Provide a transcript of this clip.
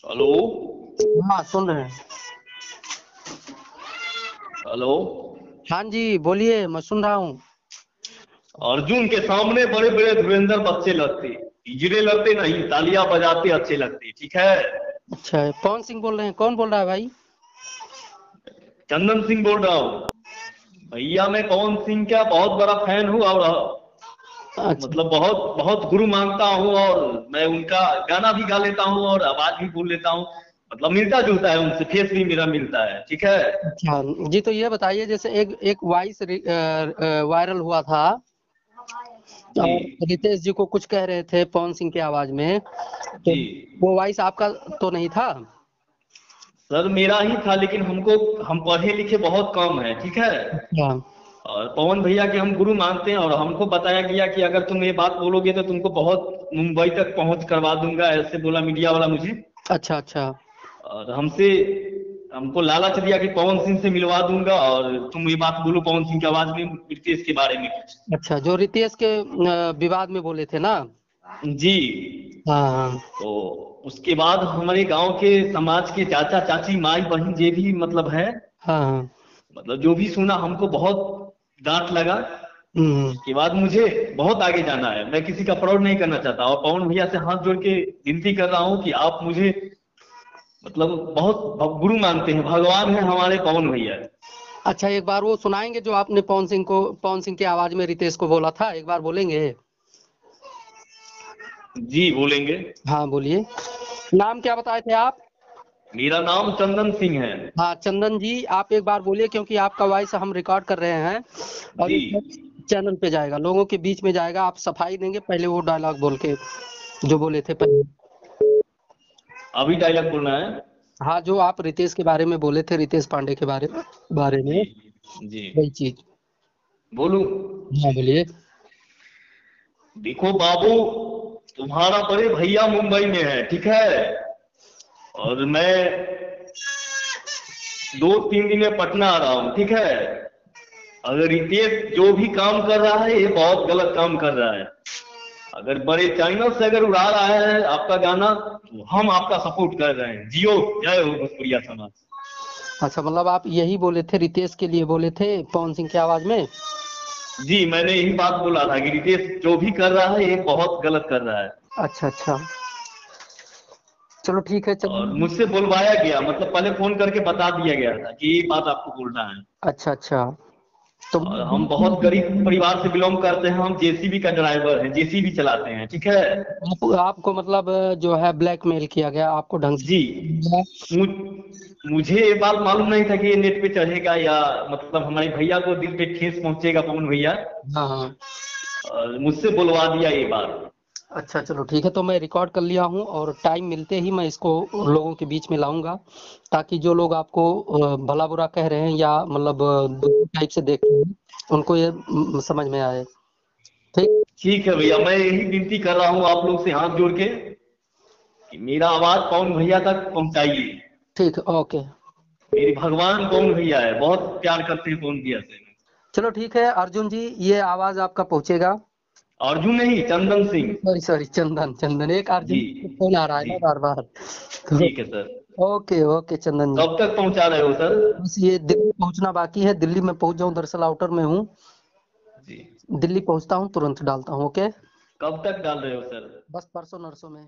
Hello. हाँ सुन रहे हैं। हेलो। हाँ जी बोलिए, मैं सुन रहा हूँ। अर्जुन के सामने बड़े बड़े धुरंधर बच्चे लगते, हिजड़े लगते नहीं, तालियां बजाते अच्छे लगते। ठीक है। अच्छा पवन सिंह बोल रहे हैं? कौन बोल रहा है भाई? चंदन सिंह बोल रहा हूँ। भैया मैं पवन सिंह का बहुत बड़ा फैन हूँ और अच्छा मतलब बहुत बहुत गुरु मानता हूँ, और मैं उनका गाना भी गा लेता हूँ और आवाज भी बोल लेता हूँ। मतलब मिलता जुलता है उनसे, फेस भी मेरा मिलता है। ठीक है। अच्छा जी, तो ये बताइए, जैसे एक एक वॉइस वायरल हुआ था जी। और रितेश जी को कुछ कह रहे थे पवन सिंह की आवाज में, तो जी वो वॉइस आपका तो नहीं था? सर, मेरा ही था, लेकिन हम पढ़े लिखे बहुत कम है। ठीक है। हाँ। और पवन भैया के हम गुरु मानते हैं, और हमको बताया गया कि अगर तुम ये बात बोलोगे तो तुमको बहुत मुंबई तक पहुंच करवा दूंगा, ऐसे बोला मीडिया वाला मुझे। अच्छा अच्छा। और हमको लालच दिया कि पवन सिंह से मिलवा दूंगा, और तुम ये बात बोलो पवन सिंह की आवाज में ब्रिटिश के बारे में कुछ। अच्छा, जो रितेश के विवाद में बोले थे ना? जी। हाँ हाँ। तो उसके बाद हमारे गांव के समाज के चाचा चाची माई बहन जे भी मतलब है, हाँ हाँ। मतलब जो भी सुना, हमको बहुत डांट लगा। हम्म। उसके बाद मुझे बहुत आगे जाना है, मैं किसी का फ्रॉड नहीं करना चाहता, और पवन भैया से हाथ जोड़ के विनती कर रहा हूँ कि आप मुझे मतलब बहुत गुरु मानते हैं, भगवान है हमारे पवन भैया। अच्छा, एक बार वो सुनाएंगे जो आपने पवन सिंह की आवाज में रितेश को बोला था, एक बार बोलेंगे? जी बोलेंगे। हाँ बोलिए। नाम क्या बताए थे आप? मेरा नाम चंदन सिंह है। हाँ चंदन जी, आप एक बार बोलिए, क्योंकि आपका वॉइस हम रिकॉर्ड कर रहे हैं और जी। ये चैनल पे जाएगा, लोगों के बीच में जाएगा। आप सफाई देंगे पहले वो डायलॉग बोल के जो बोले थे पहले। अभी डायलॉग बोलना है। हाँ, जो आप रितेश के बारे में बोले थे, रितेश पांडे के बारे में जी। जी। वही चीज। बोलूं। हाँ बोलिए। देखो बाबू, तुम्हारा बड़े भैया मुंबई में है। ठीक है। और मैं 2-3 दिन में पटना आ रहा हूँ। ठीक है। अगर रितेश जो भी काम कर रहा है ये बहुत गलत काम कर रहा है। अगर बड़े चैनल से अगर उड़ा रहा है आपका गाना, तो हम आपका सपोर्ट कर रहे हैं। जियो, जय हो भोजपुरिया समाज। अच्छा, मतलब आप यही बोले थे, रितेश के लिए बोले थे पवन सिंह की आवाज में? जी, मैंने यही बात बोला था कि रितेश जो भी कर रहा है ये बहुत गलत कर रहा है। अच्छा अच्छा, चलो ठीक है और चंदन जी। मुझसे बुलवाया गया, मतलब पहले फोन करके बता दिया गया था कि ये बात आपको बोलना है। अच्छा अच्छा, तो और हम बहुत गरीब परिवार से बिलोंग करते हैं, हम जेसीबी का ड्राइवर हैं, जेसीबी चलाते हैं। ठीक है। आपको मतलब जो है ब्लैकमेल किया गया, आपको ढंग जी। से? मुझ मुझे ये बात मालूम नहीं था कि ये नेट पे चढ़ेगा, या मतलब हमारे भैया को दिल पे ठेस पहुंचेगा पवन भैया। हाँ हाँ। और मुझसे बुलवा दिया ये बात। अच्छा चलो ठीक है, तो मैं रिकॉर्ड कर लिया हूँ और टाइम मिलते ही मैं इसको लोगों के बीच में लाऊंगा, ताकि जो लोग आपको भला बुरा कह रहे हैं या मतलब दूसरे टाइप से देख रहे हैं, उनको ये समझ में आए। ठीक। ठीक है भैया, मैं यही विनती कर रहा हूँ आप लोग से हाथ जोड़ के कि मेरा आवाज पवन भैया तक पहुंचाइए। ठीक ओके। मेरे भगवान पवन भैया है, बहुत प्यार करते हैं पवन भैया से। चलो ठीक है अर्जुन जी, ये आवाज आपका पहुंचेगा। अर्जुन नहीं, चंदन सिंह। सॉरी सॉरी, चंदन चंदन, एक जी। अर्जुन फोन आ रहा है जी। ना बार बार, तो ठीक है सर। ओके ओके चंदन जी। कब तक पहुंचा रहे हो सर? बस ये दिल्ली पहुंचना बाकी है, दिल्ली में पहुंच जाऊं, दरअसल आउटर में हूँ। जी। दिल्ली पहुंचता हूँ तुरंत डालता हूँ, ओके। कब तक डाल रहे हो सर? बस परसों नरसों में।